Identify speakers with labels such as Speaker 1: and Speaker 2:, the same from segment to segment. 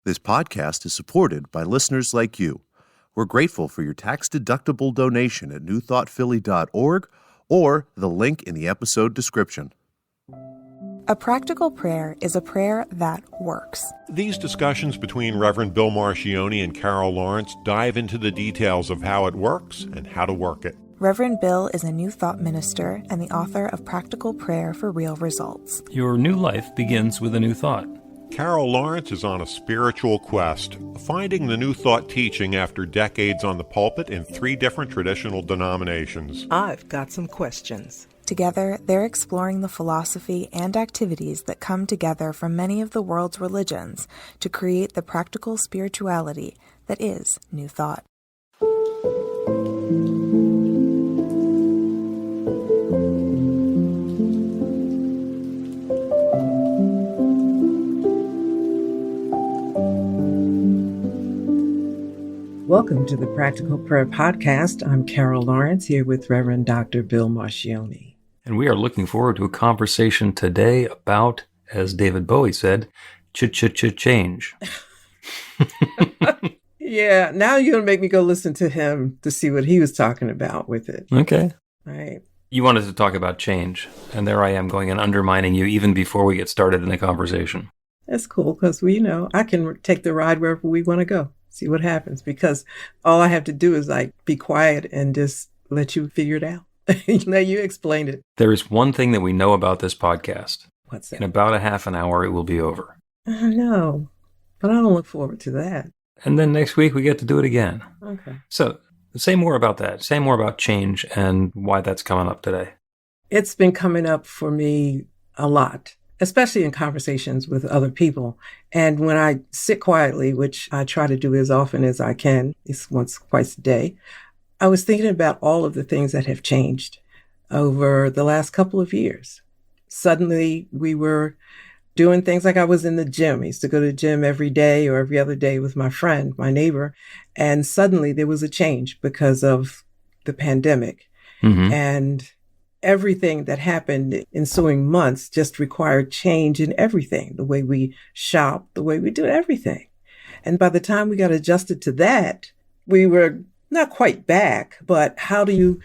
Speaker 1: This podcast is supported by listeners like you. We're grateful for your tax-deductible donation at newthoughtphilly.org or the link in the episode description.
Speaker 2: A practical prayer is a prayer that works.
Speaker 3: These discussions between Reverend Bill Marcioni and Carol Lawrence dive into the details of how it works and how to work it.
Speaker 2: Reverend Bill is a New Thought minister and the author of Practical Prayer for Real Results.
Speaker 4: Your new life begins with a new thought.
Speaker 3: Carol Lawrence is on a spiritual quest, finding the New Thought teaching after decades on the pulpit in 3 different traditional denominations.
Speaker 5: I've got some questions.
Speaker 2: Together, they're exploring the philosophy and activities that come together from many of the world's religions to create the practical spirituality that is New Thought.
Speaker 5: Welcome to the Practical Prayer Podcast. I'm Carol Lawrence here with Reverend Dr. Bill Marcioni.
Speaker 4: And we are looking forward to a conversation today about, as David Bowie said, change.
Speaker 5: Yeah, now you're going to make me go listen to him to see what he was talking about with it.
Speaker 4: Okay.
Speaker 5: Right.
Speaker 4: You wanted to talk about change, and there I am going and undermining you even before we get started in the conversation.
Speaker 5: That's cool because I can take the ride wherever we want to go. See what happens, because all I have to do is be quiet and just let you figure it out. Let you explain it.
Speaker 4: There is one thing that we know about this podcast.
Speaker 5: What's that?
Speaker 4: In about a half an hour, it will be over.
Speaker 5: I know, but I don't look forward to that.
Speaker 4: And then next week, we get to do it again.
Speaker 5: Okay.
Speaker 4: So say more about that. Say more about change and why that's coming up today.
Speaker 5: It's been coming up for me a lot, especially in conversations with other people. And when I sit quietly, which I try to do as often as I can, it's once, twice a day, I was thinking about all of the things that have changed over the last couple of years. Suddenly, we were doing things like I was in the gym. I used to go to the gym every day or every other day with my friend, my neighbor. And suddenly there was a change because of the pandemic.
Speaker 4: Mm-hmm.
Speaker 5: And everything that happened in ensuing months just required change in everything, the way we shop, the way we do everything. And by the time we got adjusted to that, we were not quite back, but how do you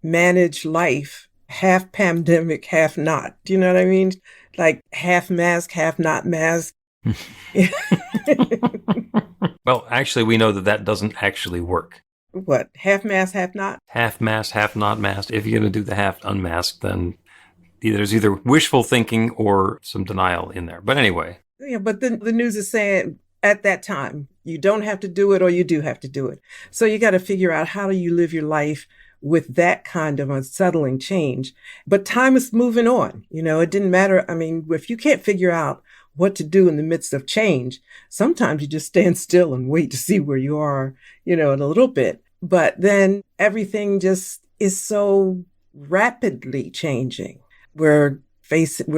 Speaker 5: manage life half pandemic, half not? Do you know what I mean? Like half mask, half not mask.
Speaker 4: Well, actually, we know that doesn't actually work.
Speaker 5: What? Half mask, half not?
Speaker 4: Half masked, half not masked. If you're going to do the half unmasked, then there's either wishful thinking or some denial in there. But anyway.
Speaker 5: Yeah, but then the news is saying at that time, you don't have to do it or you do have to do it. So you got to figure out how do you live your life with that kind of unsettling change. But time is moving on. It didn't matter. I mean, if you can't figure out what to do in the midst of change, sometimes you just stand still and wait to see where you are, in a little bit. But then everything just is so rapidly changing. We're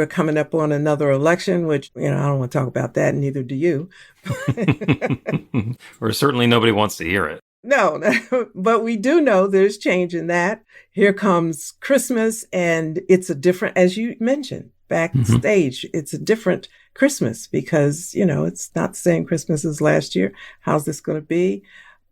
Speaker 5: coming up on another election, which, I don't want to talk about that, and neither do you.
Speaker 4: Or certainly nobody wants to hear it.
Speaker 5: No, but we do know there's change in that. Here comes Christmas, and it's a different, as you mentioned, backstage, it's a different Christmas because, it's not the same Christmas as last year. How's this going to be?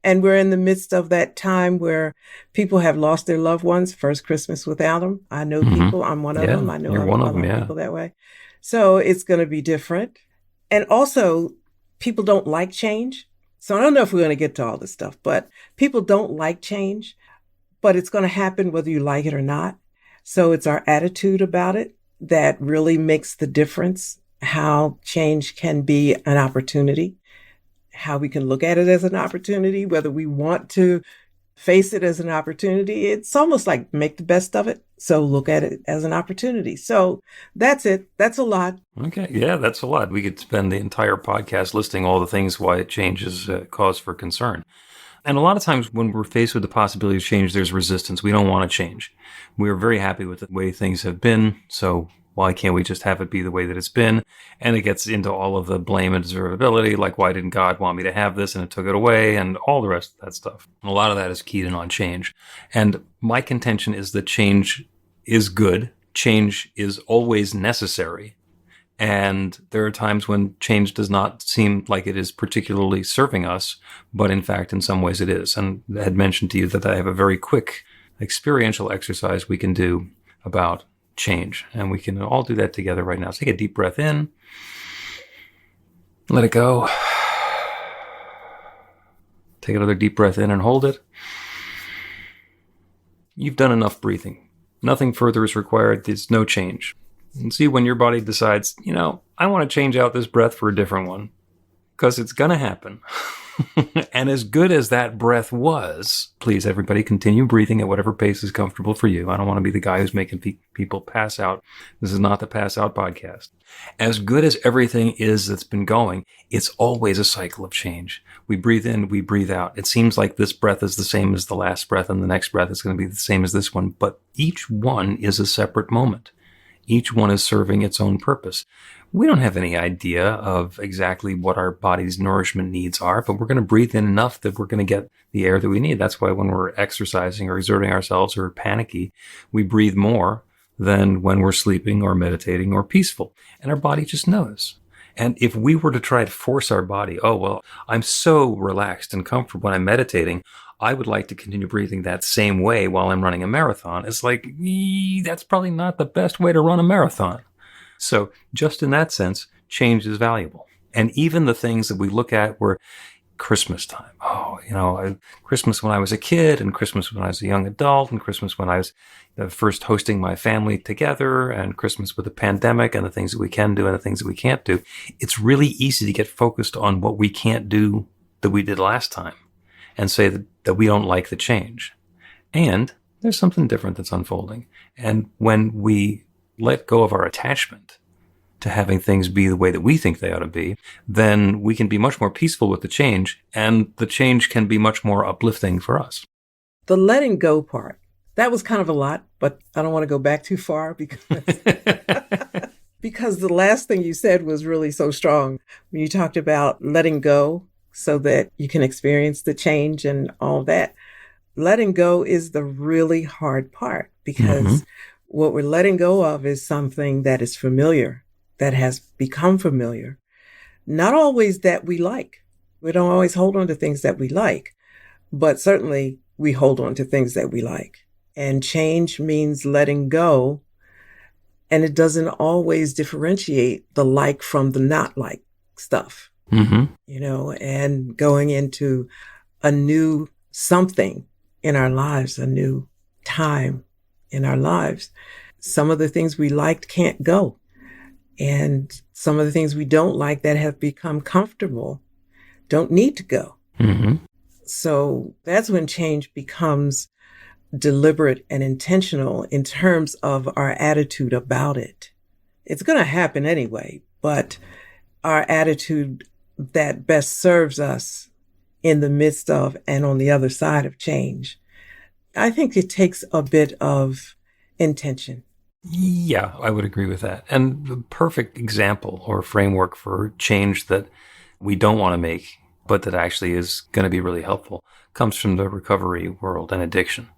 Speaker 5: And we're in the midst of that time where people have lost their loved ones. First Christmas without them. I know people. I'm one of them. I know
Speaker 4: you're one of them,
Speaker 5: people that way. So it's going to be different. And also, people don't like change. So I don't know if we're going to get to all this stuff, but people don't like change, but it's going to happen whether you like it or not. So it's our attitude about it that really makes the difference, how change can be an opportunity, how we can look at it as an opportunity, whether we want to face it as an opportunity. It's almost like make the best of it. So look at it as an opportunity. So that's it. That's a lot.
Speaker 4: Okay. Yeah, that's a lot. We could spend the entire podcast listing all the things why change is a cause for concern. And a lot of times when we're faced with the possibility of change, there's resistance. We don't want to change. We're very happy with the way things have been. So why can't we just have it be the way that it's been? And it gets into all of the blame and deservability, like why didn't God want me to have this and it took it away and all the rest of that stuff. And a lot of that is keyed in on change. And my contention is that change is good. Change is always necessary. And there are times when change does not seem like it is particularly serving us, but in fact, in some ways it is. And I had mentioned to you that I have a very quick experiential exercise we can do about change. And we can all do that together right now. Take a deep breath in. Let it go. Take another deep breath in and hold it. You've done enough breathing. Nothing further is required. There's no change. And see when your body decides, I want to change out this breath for a different one. Because it's going to happen. And as good as that breath was, please, everybody, continue breathing at whatever pace is comfortable for you. I don't want to be the guy who's making people pass out. This is not the Pass Out podcast. As good as everything is that's been going, it's always a cycle of change. We breathe in, we breathe out. It seems like this breath is the same as the last breath, and the next breath is going to be the same as this one. But each one is a separate moment. Each one is serving its own purpose. We don't have any idea of exactly what our body's nourishment needs are, but we're going to breathe in enough that we're going to get the air that we need. That's why when we're exercising or exerting ourselves or panicky, we breathe more than when we're sleeping or meditating or peaceful. And our body just knows. And if we were to try to force our body, I'm so relaxed and comfortable when I'm meditating, I would like to continue breathing that same way while I'm running a marathon. It's like, that's probably not the best way to run a marathon. So just in that sense, change is valuable. And even the things that we look at were Christmas time. Christmas when I was a kid, and Christmas when I was a young adult, and Christmas when I was first hosting my family together, and Christmas with the pandemic and the things that we can do and the things that we can't do. It's really easy to get focused on what we can't do that we did last time and say that we don't like the change. And there's something different that's unfolding. And when we let go of our attachment to having things be the way that we think they ought to be, then we can be much more peaceful with the change, and the change can be much more uplifting for us.
Speaker 5: The letting go part, that was kind of a lot, but I don't want to go back too far because the last thing you said was really so strong. When you talked about letting go so that you can experience the change and all that. Letting go is the really hard part because what we're letting go of is something that is familiar, that has become familiar. Not always that we like. We don't always hold on to things that we like, but certainly we hold on to things that we like. And change means letting go. And it doesn't always differentiate the like from the not like stuff, and going into a new something in our lives, a new time in our lives. Some of the things we liked can't go. And some of the things we don't like that have become comfortable don't need to go. So that's when change becomes deliberate and intentional in terms of our attitude about it. It's going to happen anyway, but our attitude that best serves us in the midst of and on the other side of change, I think it takes a bit of intention.
Speaker 4: Yeah, I would agree with that. And the perfect example or framework for change that we don't want to make, but that actually is going to be really helpful, comes from the recovery world and addiction.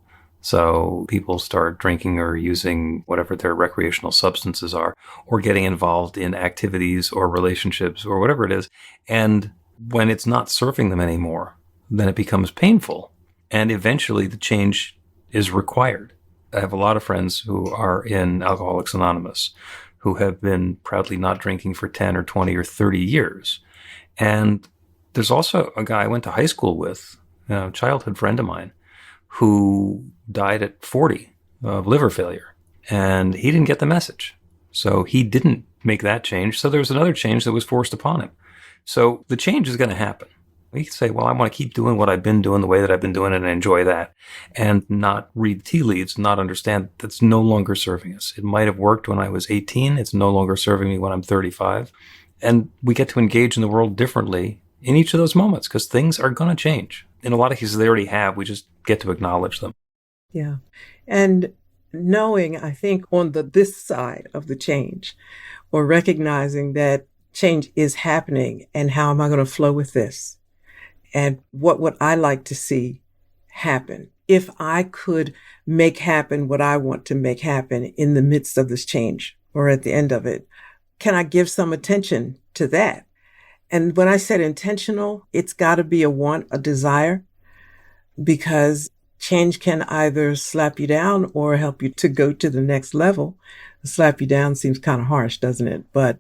Speaker 4: So people start drinking or using whatever their recreational substances are, or getting involved in activities or relationships or whatever it is. And when it's not serving them anymore, then it becomes painful. And eventually the change is required. I have a lot of friends who are in Alcoholics Anonymous who have been proudly not drinking for 10 or 20 or 30 years. And there's also a guy I went to high school with, a childhood friend of mine, who died at 40 of liver failure. And he didn't get the message. So he didn't make that change. So there was another change that was forced upon him. So the change is going to happen. We can say, well, I want to keep doing what I've been doing the way that I've been doing it and enjoy that, and not read tea leaves, not understand that's no longer serving us. It might have worked when I was 18. It's no longer serving me when I'm 35. And we get to engage in the world differently in each of those moments because things are going to change. In a lot of cases, they already have. We just get to acknowledge them.
Speaker 5: Yeah. And knowing, I think, on this side of the change, or recognizing that change is happening and how am I going to flow with this? And what would I like to see happen? If I could make happen what I want to make happen in the midst of this change or at the end of it, can I give some attention to that? And when I said intentional, it's got to be a want, a desire, because change can either slap you down or help you to go to the next level. Slap you down seems kind of harsh, doesn't it? But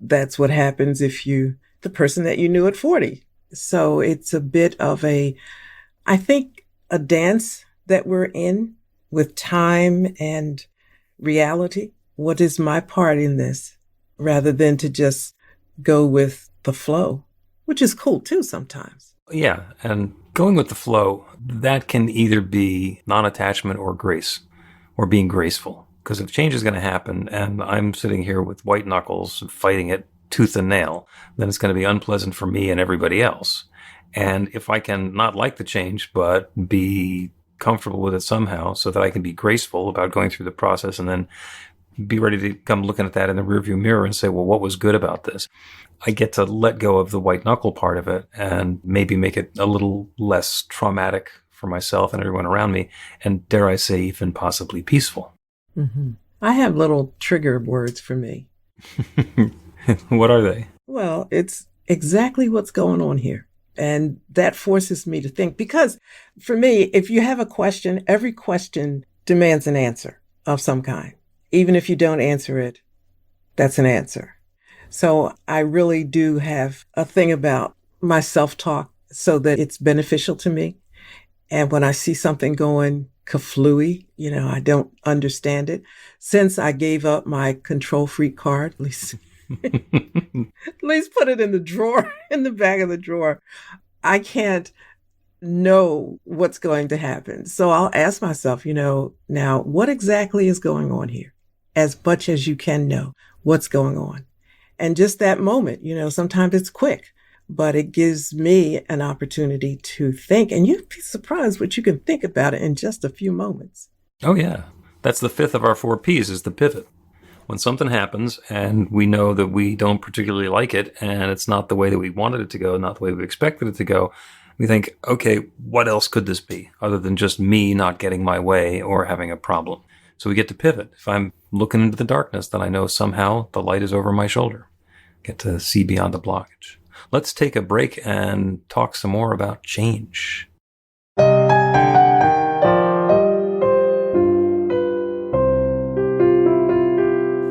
Speaker 5: that's what happens if you, the person that you knew at 40. So it's a bit of I think, a dance that we're in with time and reality. What is my part in this? Rather than to just go with the flow, which is cool too sometimes.
Speaker 4: Yeah, and going with the flow, that can either be non-attachment or grace, or being graceful. Because if change is going to happen and I'm sitting here with white knuckles fighting it tooth and nail, then it's going to be unpleasant for me and everybody else. And if I can not like the change, but be comfortable with it somehow so that I can be graceful about going through the process and then be ready to come looking at that in the rearview mirror and say, well, what was good about this? I get to let go of the white knuckle part of it and maybe make it a little less traumatic for myself and everyone around me. And dare I say, even possibly peaceful.
Speaker 5: Mm-hmm. I have little trigger words for me.
Speaker 4: What are they?
Speaker 5: Well, it's exactly what's going on here. And that forces me to think, because for me, if you have a question, every question demands an answer of some kind. Even if you don't answer it, that's an answer. So I really do have a thing about my self-talk so that it's beneficial to me. And when I see something going kaflooey, I don't understand it. Since I gave up my control freak card, at least put it in the drawer, in the back of the drawer, I can't know what's going to happen. So I'll ask myself, now what exactly is going on here? As much as you can know what's going on. And just that moment, sometimes it's quick, but it gives me an opportunity to think. And you'd be surprised what you can think about it in just a few moments.
Speaker 4: Oh, yeah. That's the fifth of our 4 Ps is the pivot. When something happens and we know that we don't particularly like it and it's not the way that we wanted it to go, not the way we expected it to go, we think, okay, what else could this be other than just me not getting my way or having a problem? So we get to pivot. If I'm looking into the darkness, then I know somehow the light is over my shoulder. Get to see beyond the blockage. Let's take a break and talk some more about change.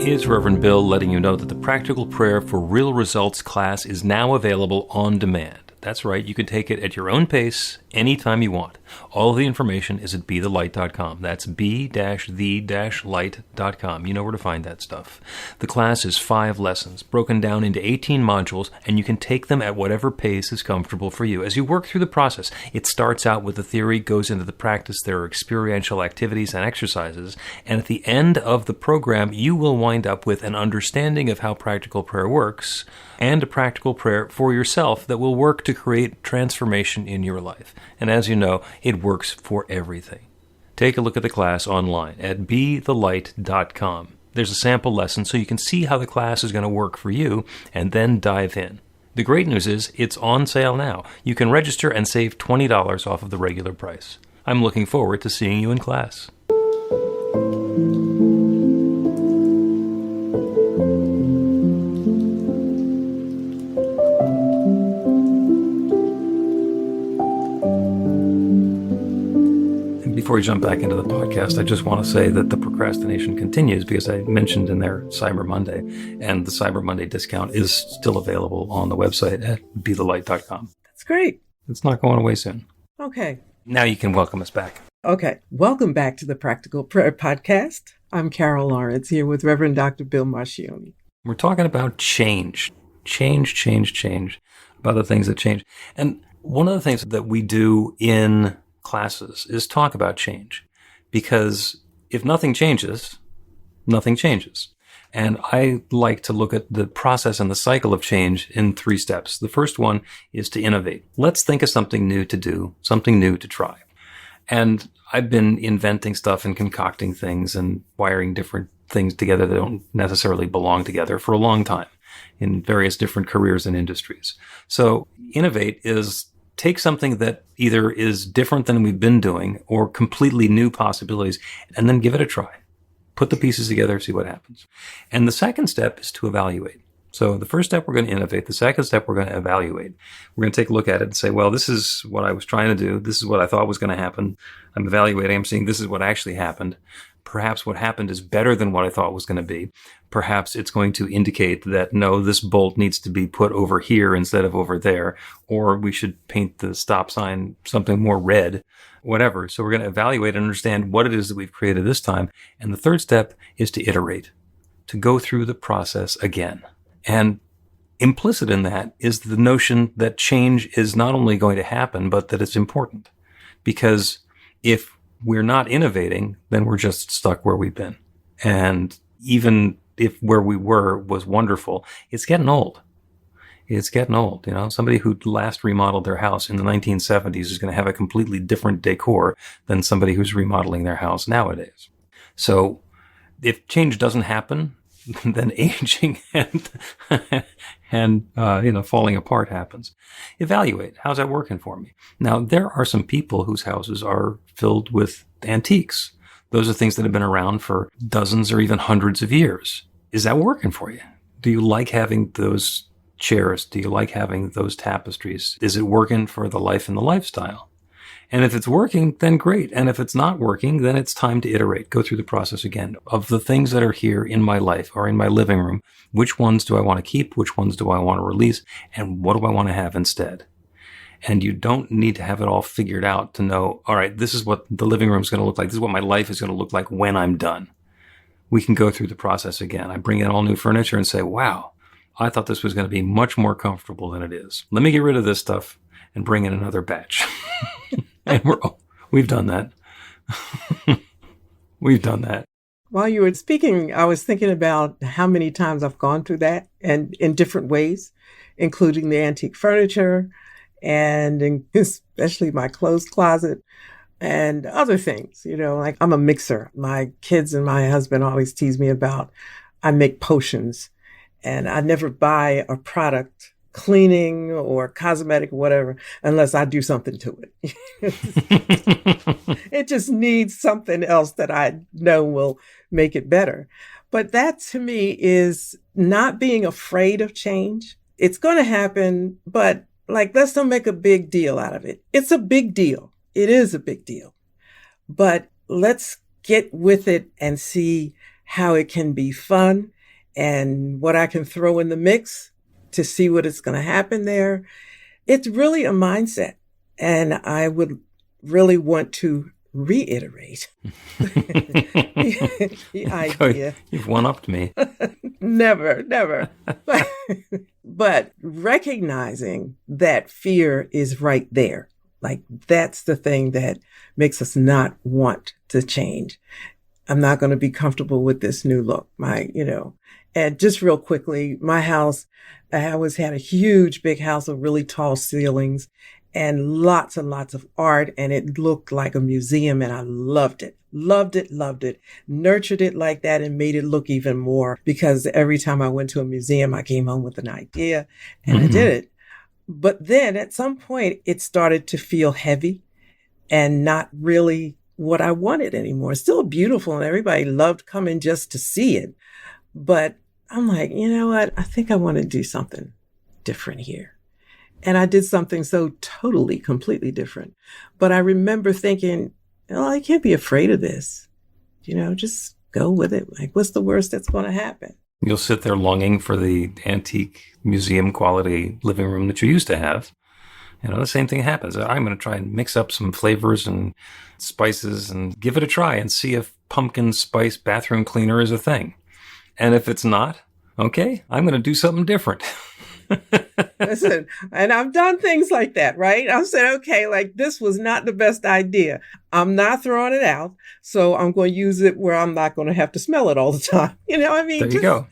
Speaker 4: It's Reverend Bill letting you know that the Practical Prayer for Real Results class is now available on demand. That's right, you can take it at your own pace, anytime you want. All of the information is at BeTheLight.com. That's B-the-light.com. You know where to find that stuff. The class is 5 lessons, broken down into 18 modules, and you can take them at whatever pace is comfortable for you. As you work through the process, it starts out with the theory, goes into the practice, there are experiential activities and exercises, and at the end of the program, you will wind up with an understanding of how practical prayer works, and a practical prayer for yourself that will work to create transformation in your life. And as you know, it works for everything. Take a look at the class online at BeTheLight.com. There's a sample lesson so you can see how the class is going to work for you and then dive in. The great news is it's on sale now. You can register and save $20 off of the regular price. I'm looking forward to seeing you in class. Before we jump back into the podcast, I just want to say that the procrastination continues because I mentioned in there Cyber Monday, and the Cyber Monday discount is still available on the website at BeTheLight.com.
Speaker 5: That's great.
Speaker 4: It's not going away soon.
Speaker 5: Okay.
Speaker 4: Now you can welcome us back.
Speaker 5: Okay. Welcome back to the Practical Prayer Podcast. I'm Carol Lawrence here with Reverend Dr. Bill Marcioni.
Speaker 4: We're talking about change. Change, about the things that change. And one of the things that we do in classes is talk about change, because if nothing changes, nothing changes. And I like to look at the process and the cycle of change in 3 steps. The first one is to innovate. Let's think of something new to do, something new to try. And I've been inventing stuff and concocting things and wiring different things together that don't necessarily belong together for a long time in various different careers and industries. So innovate is take something that either is different than we've been doing or completely new possibilities and then give it a try. put the pieces together, see what happens. And the second step is to evaluate. So the first step, we're going to innovate. The second step, we're going to evaluate. We're going to take a look at it and say, well, this is what I was trying to do. This is what I thought was going to happen. I'm evaluating. I'm seeing this is what actually happened. Perhaps what happened is better than what I thought was going to be. Perhaps it's going to indicate that, no, this bolt needs to be put over here instead of over there, or we should paint the stop sign something more red, whatever. So we're going to evaluate and understand what it is that we've created this time. And the third step is to iterate, to go through the process again. And implicit in that is the notion that change is not only going to happen, but that it's important. Because if we're not innovating, then we're just stuck where we've been. And even if where we were was wonderful, it's getting old. It's getting old. You know, somebody who last remodeled their house in the 1970s is going to have a completely different decor than somebody who's remodeling their house nowadays. So if change doesn't happen, then aging and falling apart happens. Evaluate. How's that working for me? Now, there are some people whose houses are filled with antiques. Those are things that have been around for dozens or even hundreds of years. Is that working for you? Do you like having those chairs? Do you like having those tapestries? Is it working for the life and the lifestyle? And if it's working, then great. And if it's not working, then it's time to iterate, go through the process again. Of the things that are here in my life or in my living room, which ones do I want to keep? Which ones do I want to release? And what do I want to have instead? And you don't need to have it all figured out to know, all right, this is what the living room is going to look like. This is what my life is going to look like when I'm done. We can go through the process again. I bring in all new furniture and say, wow, I thought this was going to be much more comfortable than it is. Let me get rid of this stuff and bring in another batch. And we've done that. We've done that.
Speaker 5: While you were speaking, I was thinking about how many times I've gone through that, and in different ways, including the antique furniture and especially my clothes closet and other things. You know, like I'm a mixer. My kids and my husband always tease me about I make potions, and I never buy a product, cleaning or cosmetic or whatever, unless I do something to it. It just needs something else that I know will make it better. But that to me is not being afraid of change. It's going to happen, but let's not make a big deal out of it. It's a big deal. It is a big deal. But let's get with it and see how it can be fun and what I can throw in the mix to see what is going to happen there. It's really a mindset. And I would really want to reiterate the idea.
Speaker 4: You've one-upped me.
Speaker 5: Never. But recognizing that fear is right there. That's the thing that makes us not want to change. I'm not going to be comfortable with this new look. And just real quickly, my house, I always had a huge, big house with really tall ceilings and lots of art. And it looked like a museum, and I loved it. Loved it. Nurtured it like that and made it look even more, because every time I went to a museum, I came home with an idea and I did it. But then at some point, it started to feel heavy and not really what I wanted anymore. It's still beautiful and everybody loved coming just to see it. But I'm like, you know what? I think I want to do something different here. And I did something so totally, completely different. But I remember thinking, I can't be afraid of this. Just go with it. What's the worst that's going to happen?
Speaker 4: You'll sit there longing for the antique museum quality living room that you used to have. The same thing happens. I'm going to try and mix up some flavors and spices and give it a try and see if pumpkin spice bathroom cleaner is a thing. And if it's not, okay, I'm going to do something different.
Speaker 5: Listen, and I've done things like that, right? I've said, okay, this was not the best idea. I'm not throwing it out. So I'm going to use it where I'm not going to have to smell it all the time.
Speaker 4: There you go.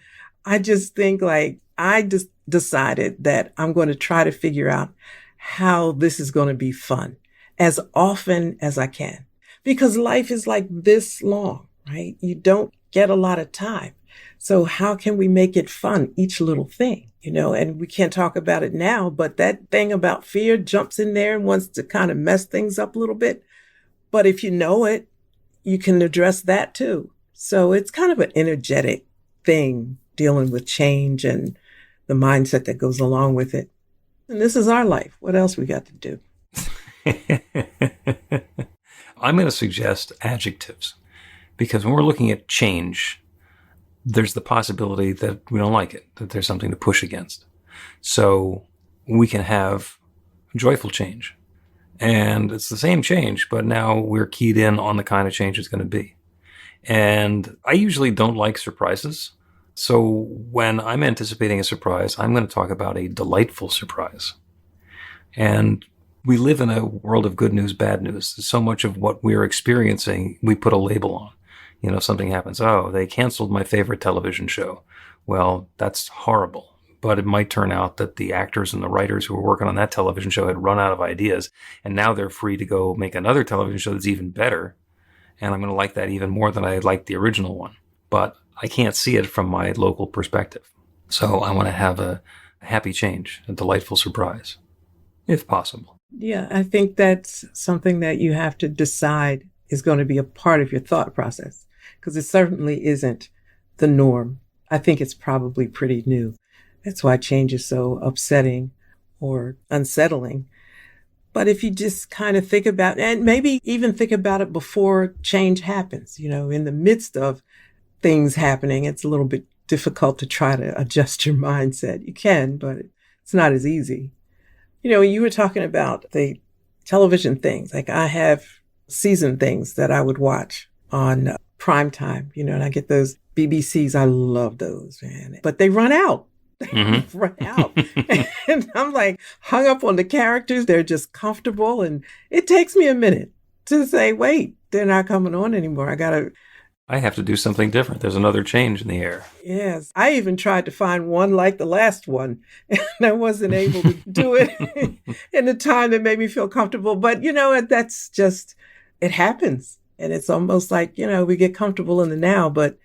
Speaker 5: I just think I just decided that I'm going to try to figure out how this is going to be fun as often as I can, because life is this long, right? You don't get a lot of time. So how can we make it fun, each little thing, and we can't talk about it now, but that thing about fear jumps in there and wants to kind of mess things up a little bit. But if you know it, you can address that too. So it's kind of an energetic thing dealing with change and the mindset that goes along with it. And this is our life. What else we got to do?
Speaker 4: I'm going to suggest adjectives because when we're looking at change, there's the possibility that we don't like it, that there's something to push against. So we can have joyful change. And it's the same change, but now we're keyed in on the kind of change it's going to be. And I usually don't like surprises. So when I'm anticipating a surprise, I'm going to talk about a delightful surprise. And we live in a world of good news, bad news. So much of what we're experiencing, we put a label on. You know, something happens. Oh, they canceled my favorite television show. Well, that's horrible. But it might turn out that the actors and the writers who were working on that television show had run out of ideas, and now they're free to go make another television show that's even better. And I'm going to like that even more than I liked the original one. But I can't see it from my local perspective. So I want to have a happy change, a delightful surprise, if possible.
Speaker 5: Yeah, I think that's something that you have to decide is going to be a part of your thought process, because it certainly isn't the norm. I think it's probably pretty new. That's why change is so upsetting or unsettling. But if you just kind of think about, and maybe even think about it before change happens, you know, in the midst of things happening, it's a little bit difficult to try to adjust your mindset. You can, but it's not as easy. You know, you were talking about the television things, like I have season things that I would watch on prime time, you know, and I get those BBCs. I love those, man, but they run out.
Speaker 4: Mm-hmm.
Speaker 5: Run out. And I'm like hung up on the characters. They're just comfortable. And it takes me a minute to say, wait, they're not coming on anymore.
Speaker 4: I have to do something different. There's another change in the air.
Speaker 5: Yes. I even tried to find one like the last one, and I wasn't able to do it in the time that made me feel comfortable. But, you know, that's just, it happens. And it's almost like, you know, we get comfortable in the now, but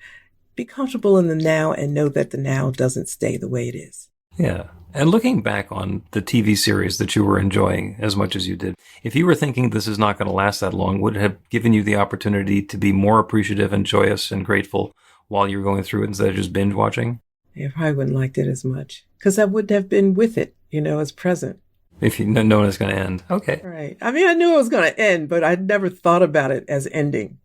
Speaker 5: be comfortable in the now and know that the now doesn't stay the way it is.
Speaker 4: Yeah. And looking back on the TV series that you were enjoying as much as you did, if you were thinking this is not going to last that long, would it have given you the opportunity to be more appreciative and joyous and grateful while you were going through it instead of just binge watching?
Speaker 5: I probably wouldn't liked it as much because I wouldn't have been with it, you know, as present.
Speaker 4: If you know it's going to end. Okay.
Speaker 5: Right. I mean, I knew it was going to end, but I'd never thought about it as ending.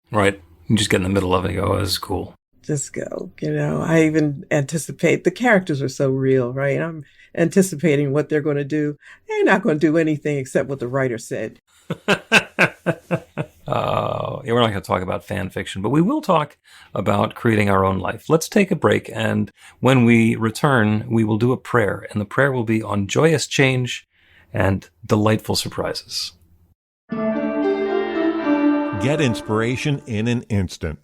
Speaker 4: Right. You just get in the middle of it and go, oh, this is cool.
Speaker 5: Just go, you know, I even anticipate the characters are so real, right? I'm anticipating what they're going to do. They're not going to do anything except what the writer said.
Speaker 4: Yeah, we're not going to talk about fan fiction, but we will talk about creating our own life. Let's take a break. And when we return, we will do a prayer. And the prayer will be on joyous change and delightful surprises.
Speaker 3: Get inspiration in an instant.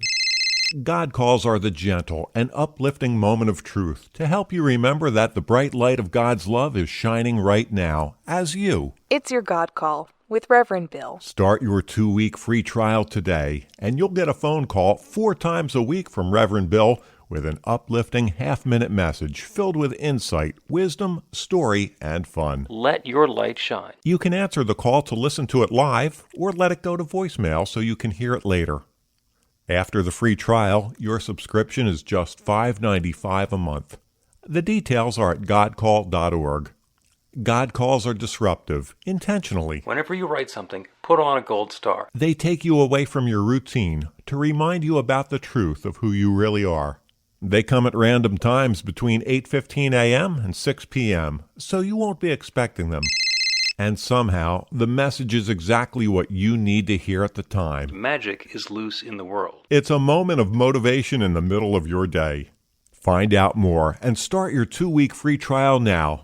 Speaker 3: God calls are the gentle and uplifting moment of truth to help you remember that the bright light of God's love is shining right now as you.
Speaker 2: It's your God Call with Reverend Bill.
Speaker 3: Start your 2-week free trial today, and you'll get a phone call 4 times a week from Reverend Bill with an uplifting half-minute message filled with insight, wisdom, story, and fun.
Speaker 4: Let your light shine.
Speaker 3: You can answer the call to listen to it live or let it go to voicemail so you can hear it later. After the free trial, your subscription is just $5.95 a month. The details are at godcall.org. God calls are disruptive, intentionally.
Speaker 4: Whenever you write something, put on a gold star.
Speaker 3: They take you away from your routine to remind you about the truth of who you really are. They come at random times between 8:15 a.m. and 6 p.m., so you won't be expecting them. And somehow, the message is exactly what you need to hear at the time.
Speaker 4: Magic is loose in the world.
Speaker 3: It's a moment of motivation in the middle of your day. Find out more and start your 2-week free trial now.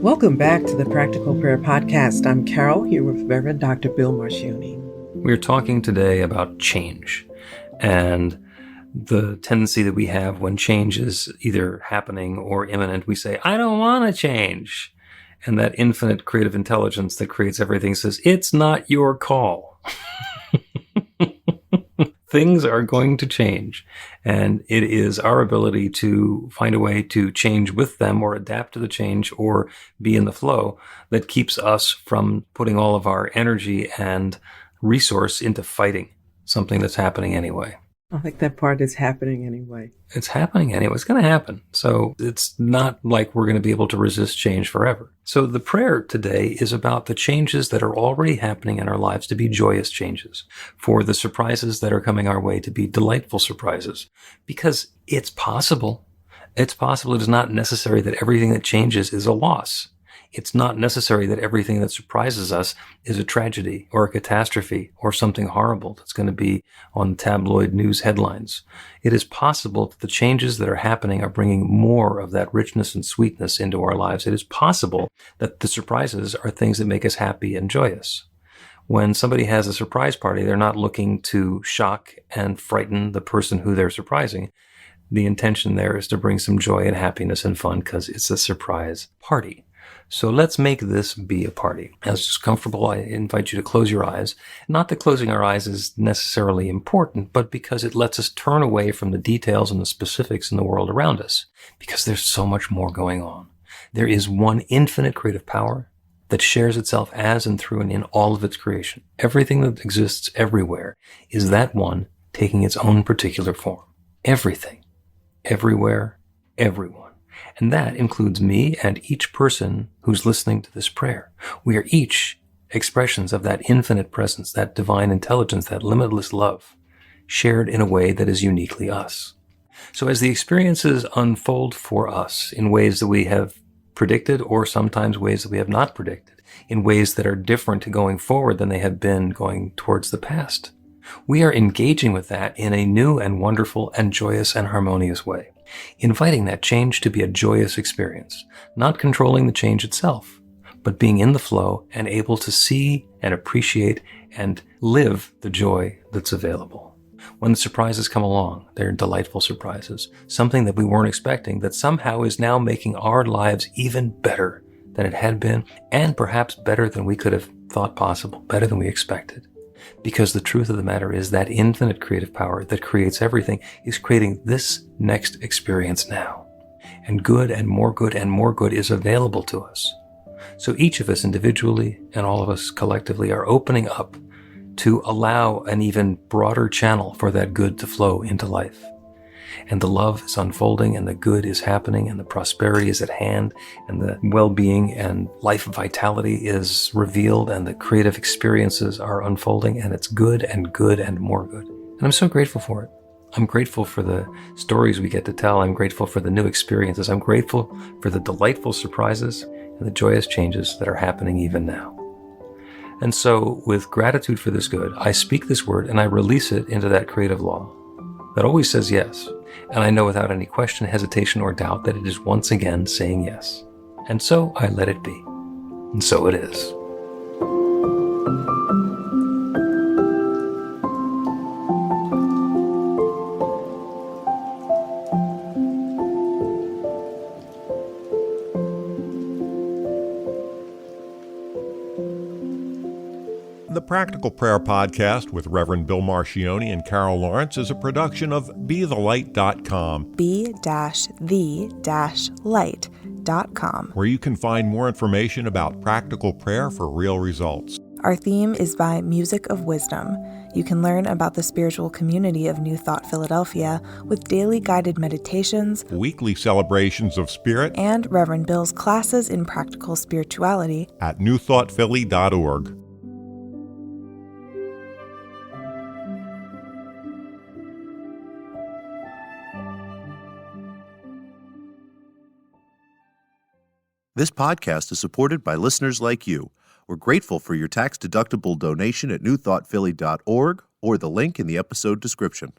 Speaker 5: Welcome back to the Practical Prayer Podcast. I'm Carol, here with Reverend Dr. Bill Marcioni.
Speaker 4: We're talking today about change and the tendency that we have when change is either happening or imminent. We say, I don't want to change. And that infinite creative intelligence that creates everything says, it's not your call. Things are going to change, and it is our ability to find a way to change with them or adapt to the change or be in the flow that keeps us from putting all of our energy and resource into fighting something that's happening anyway.
Speaker 5: I think that part is happening anyway.
Speaker 4: It's happening anyway. It's going to happen. So it's not like we're going to be able to resist change forever. So the prayer today is about the changes that are already happening in our lives to be joyous changes, for the surprises that are coming our way to be delightful surprises, because it's possible. It's possible. It is not necessary that everything that changes is a loss. It's not necessary that everything that surprises us is a tragedy or a catastrophe or something horrible that's going to be on tabloid news headlines. It is possible that the changes that are happening are bringing more of that richness and sweetness into our lives. It is possible that the surprises are things that make us happy and joyous. When somebody has a surprise party, they're not looking to shock and frighten the person who they're surprising. The intention there is to bring some joy and happiness and fun because it's a surprise party. So let's make this be a party. As it's comfortable, I invite you to close your eyes. Not that closing our eyes is necessarily important, but because it lets us turn away from the details and the specifics in the world around us, because there's so much more going on. There is one infinite creative power that shares itself as and through and in all of its creation. Everything that exists everywhere is that one taking its own particular form. Everything, everywhere, everyone. And that includes me and each person who's listening to this prayer. We are each expressions of that infinite presence, that divine intelligence, that limitless love, shared in a way that is uniquely us. So as the experiences unfold for us in ways that we have predicted, or sometimes ways that we have not predicted, in ways that are different going forward than they have been going towards the past, we are engaging with that in a new and wonderful and joyous and harmonious way, inviting that change to be a joyous experience, not controlling the change itself, but being in the flow and able to see and appreciate and live the joy that's available. When the surprises come along, they're delightful surprises, something that we weren't expecting that somehow is now making our lives even better than it had been, and perhaps better than we could have thought possible, better than we expected. Because the truth of the matter is that infinite creative power that creates everything is creating this next experience now. And good and more good is available to us. So each of us individually and all of us collectively are opening up to allow an even broader channel for that good to flow into life. And the love is unfolding, and the good is happening, and the prosperity is at hand, and the well-being and life vitality is revealed, and the creative experiences are unfolding, and it's good and more good. And I'm so grateful for it. I'm grateful for the stories we get to tell. I'm grateful for the new experiences. I'm grateful for the delightful surprises and the joyous changes that are happening even now. And so, with gratitude for this good, I speak this word and I release it into that creative law that always says yes. And I know without any question, hesitation, or doubt that it is once again saying yes. And so I let it be. And so it is.
Speaker 3: The Practical Prayer Podcast with Reverend Bill Marcioni and Carol Lawrence is a production of BeTheLight.com,
Speaker 2: be-the-light.com,
Speaker 3: where you can find more information about practical prayer for real results.
Speaker 2: Our theme is by Music of Wisdom. You can learn about the spiritual community of New Thought Philadelphia with daily guided meditations,
Speaker 3: Weekly celebrations of spirit,
Speaker 2: and Reverend Bill's classes in practical spirituality
Speaker 3: at newthoughtphilly.org.
Speaker 1: This podcast is supported by listeners like you. We're grateful for your tax-deductible donation at newthoughtphilly.org or the link in the episode description.